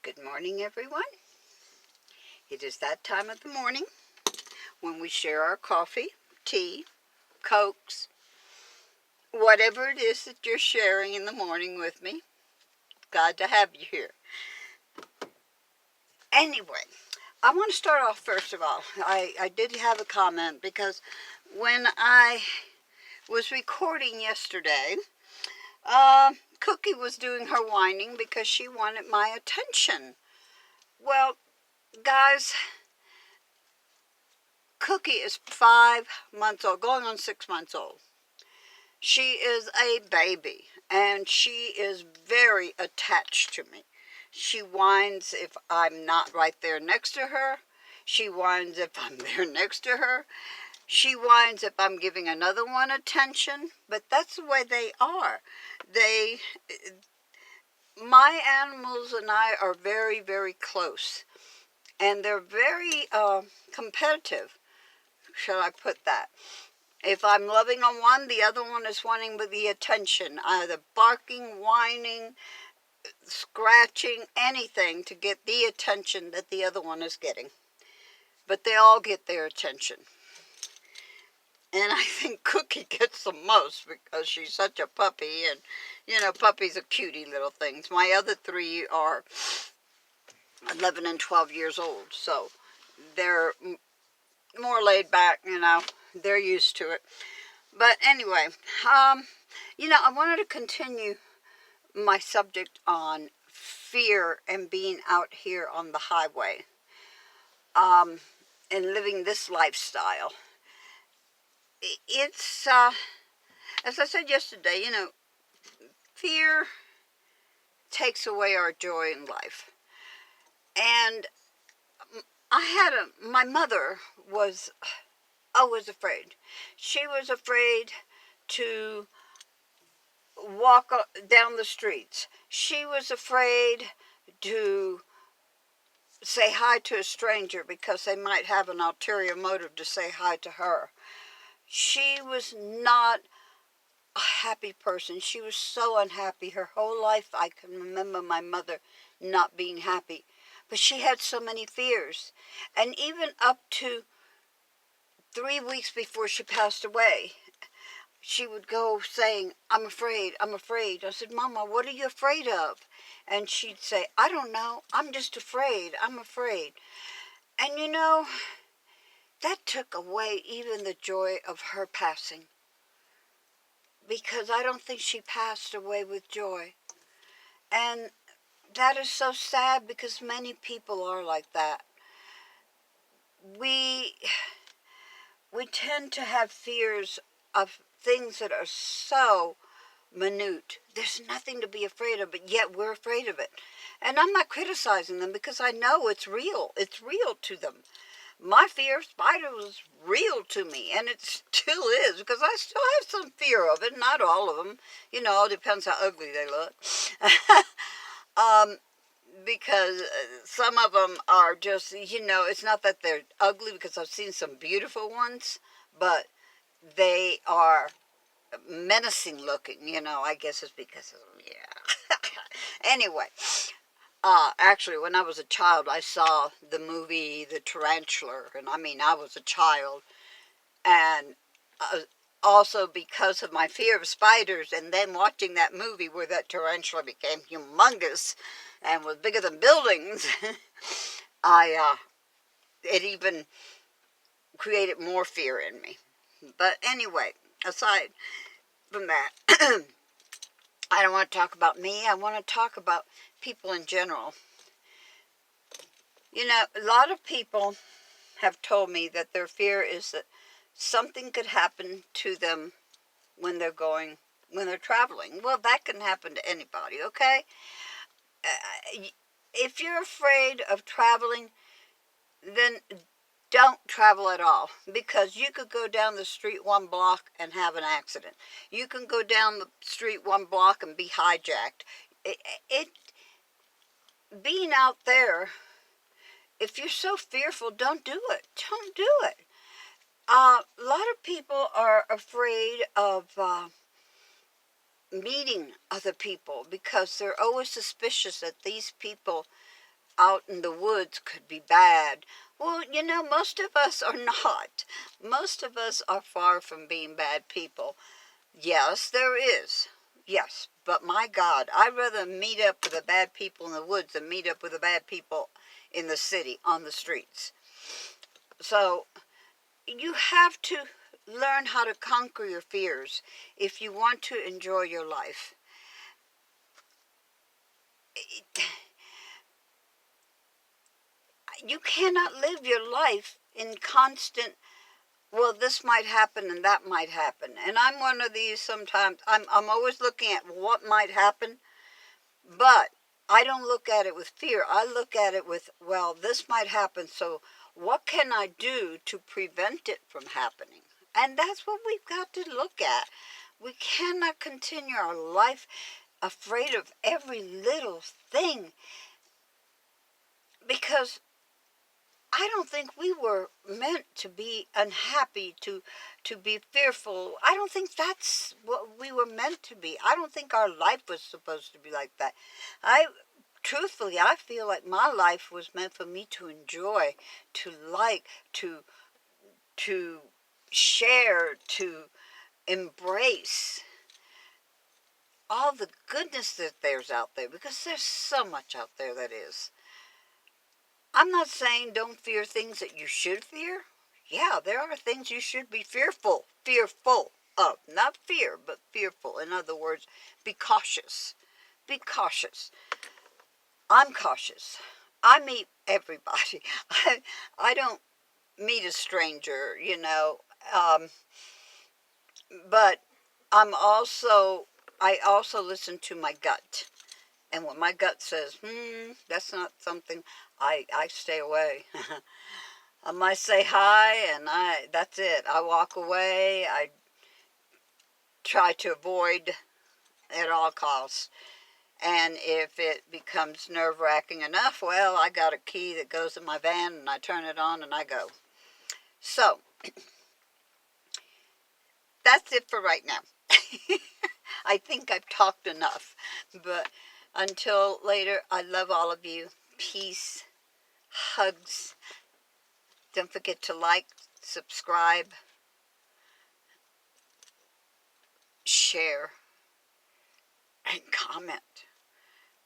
Good morning, everyone. It is that time of the morning when we share our coffee, tea, cokes, whatever it is that you're sharing in the morning with me. Glad to have you here. Anyway, I want to start off first of all. I did have a comment because when I was recording yesterday, Cookie was doing her whining because she wanted my attention. Well, guys, Cookie is 5 months old, going on 6 months old. She is a baby, and she is very attached to me. She whines if I'm not right there next to her. She whines if I'm there next to her. She whines if I'm giving another one attention, but that's the way they are. My animals and I are very, very close, and they're very competitive, shall I put that. If I'm loving on one, the other one is wanting the attention, either barking, whining, scratching, anything to get the attention that the other one is getting. But they all get their attention. And I think Cookie gets the most because she's such a puppy, and, puppies are cutie little things. My other three are 11 and 12 years old, so they're more laid back, they're used to it. But anyway, I wanted to continue my subject on fear and being out here on the highway, and living this lifestyle. It's, as I said yesterday, fear takes away our joy in life. And my mother was always afraid. She was afraid to walk down the streets. She was afraid to say hi to a stranger because they might have an ulterior motive to say hi to her. She was not a happy person. She was so unhappy. Her whole life I can remember my mother not being happy. But she had so many fears. And even up to 3 weeks before she passed away, she would go saying, I'm afraid, I'm afraid. I said, Mama, what are you afraid of? And she'd say, I don't know, I'm just afraid, I'm afraid. And that took away even the joy of her passing. Because I don't think she passed away with joy. And that is so sad because many people are like that. We tend to have fears of things that are so minute. There's nothing to be afraid of, but yet we're afraid of it. And I'm not criticizing them because I know it's real. It's real to them. My fear of spiders was real to me, and it still is, because I still have some fear of it. Not all of them. It depends how ugly they look. Because some of them are just, it's not that they're ugly, because I've seen some beautiful ones, but they are menacing looking, I guess it's because of them, yeah. Anyway, actually, when I was a child, I saw the movie The Tarantula, and I was a child, and also because of my fear of spiders, and then watching that movie where that tarantula became humongous and was bigger than buildings, it even created more fear in me. But anyway, aside from that, I don't want to talk about me. I want to talk about people in general. A lot of people have told me that their fear is that something could happen to them when they're traveling. Well, that can happen to anybody, okay? If you're afraid of traveling, then don't travel at all, because you could go down the street 1 block and have an accident. You can go down the street 1 block and be hijacked. Being out there, if you're so fearful, don't do it. Don't do it. A lot of people are afraid of meeting other people because they're always suspicious that these people out in the woods could be bad. Well, most of us are not. Most of us are far from being bad people. Yes, there is. Yes, but my God, I'd rather meet up with the bad people in the woods than meet up with the bad people in the city, on the streets. So, you have to learn how to conquer your fears if you want to enjoy your life. You cannot live your life in constant, well, this might happen and that might happen. And I'm one of these sometimes. I'm always looking at what might happen, but I don't look at it with fear. I look at it with, well, this might happen, so what can I do to prevent it from happening? And that's what we've got to look at. We cannot continue our life afraid of every little thing, because I don't think we were meant to be unhappy, to be fearful. I don't think that's what we were meant to be. I don't think our life was supposed to be like that. Truthfully, I feel like my life was meant for me to enjoy, to like, to share, to embrace all the goodness that there's out there, because there's so much out there that is. I'm not saying don't fear things that you should fear. Yeah, there are things you should be fearful of. Not fear, but fearful. In other words, be cautious. Be cautious. I'm cautious. I meet everybody. I don't meet a stranger, but I also listen to my gut. And when my gut says, that's not something, I stay away. I might say hi, and that's it. I walk away. I try to avoid at all costs. And if it becomes nerve-wracking enough, well, I got a key that goes in my van, and I turn it on, and I go. So, that's it for right now. I think I've talked enough. But until later, I love all of you. Peace. Hugs. Don't forget to like, subscribe, share, and comment.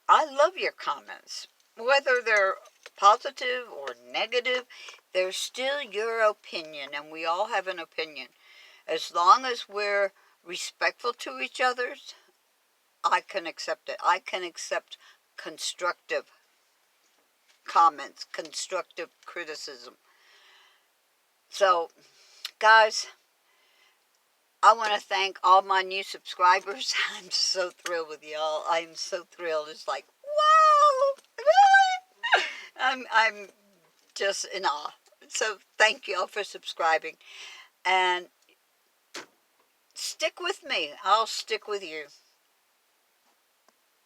I love your comments. Whether they're positive or negative, they're still your opinion, and we all have an opinion. As long as we're respectful to each other, I can accept it. I can accept constructive comments, constructive criticism. So, guys, I want to thank all my new subscribers. I'm so thrilled with y'all. I'm so thrilled. It's like, wow, really? I'm just in awe. So thank you all for subscribing. And stick with me. I'll stick with you.